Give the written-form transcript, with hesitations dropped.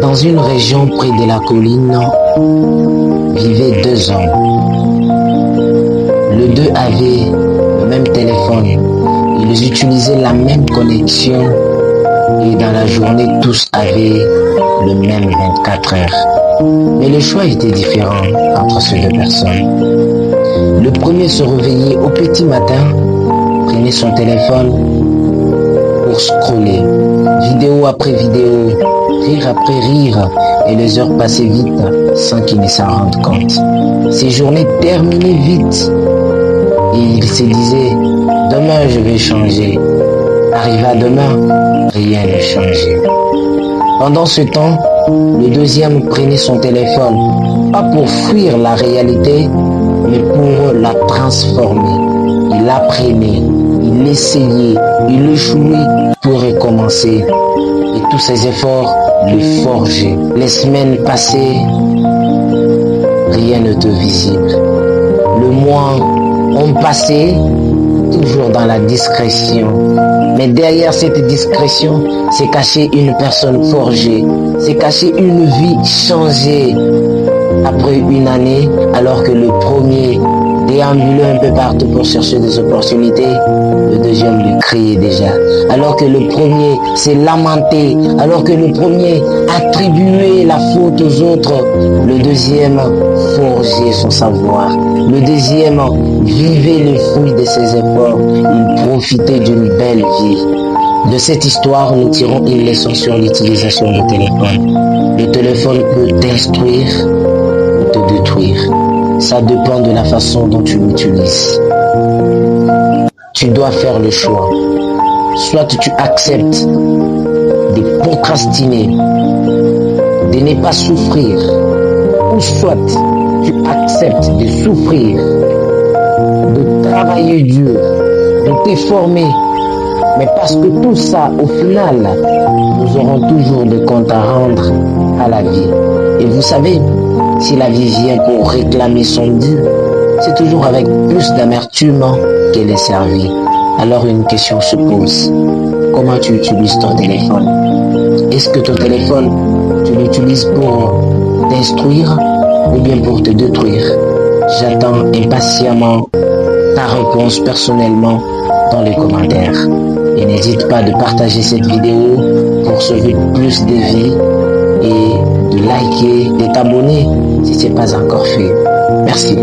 Dans une région près de la colline, vivaient deux hommes. Les deux avaient le même téléphone. Ils utilisaient la même connexion et dans la journée, tous avaient le même 24 heures. Mais le choix était différent entre ces deux personnes. Le premier se réveillait au petit matin, prenait son téléphone pour scroller, vidéo après vidéo, rire après rire, et les heures passaient vite sans qu'il ne s'en rende compte. Ces journées terminaient vite et il se disait « Demain je vais changer ». Arriva demain, rien ne changeait. Pendant ce temps, le deuxième prenait son téléphone, pas pour fuir la réalité, mais pour la transformer. Il apprenait, il essayait, il échouait pour recommencer. Et tous ses efforts le forgeaient. Les semaines passaient, rien n'était visible. Le mois ont passé, toujours dans la discrétion. Mais derrière cette discrétion, s'est cachée une personne forgée, s'est cachée une vie changée. Après une année, alors que le premier déambulait un peu partout pour chercher des opportunités, le deuxième lui criait déjà. Alors que le premier s'est lamenté, alors que le premier attribuait la faute aux autres, le deuxième forgeait son savoir. Le deuxième vivait les fruits de ses efforts. Il profitait d'une belle vie. De cette histoire, nous tirons une leçon sur l'utilisation du téléphone. Le téléphone peut t'instruire ou te détruire. Ça dépend de la façon dont tu l'utilises. Tu dois faire le choix. Soit tu acceptes de procrastiner, de ne pas souffrir, ou soit tu acceptes de souffrir, de travailler dur, de te former. Mais parce que tout ça, au final, nous aurons toujours des comptes à rendre à la vie. Et vous savez, si la vie vient pour réclamer son dû, c'est toujours avec plus d'amertume qu'elle est servie. Alors une question se pose. Comment tu utilises ton téléphone? Est-ce que ton téléphone, tu l'utilises pour t'instruire ou bien pour te détruire? J'attends impatiemment ta réponse personnellement dans les commentaires. Et n'hésite pas de partager cette vidéo pour sauver plus de vies et de liker, de t'abonner si ce n'est pas encore fait. Merci.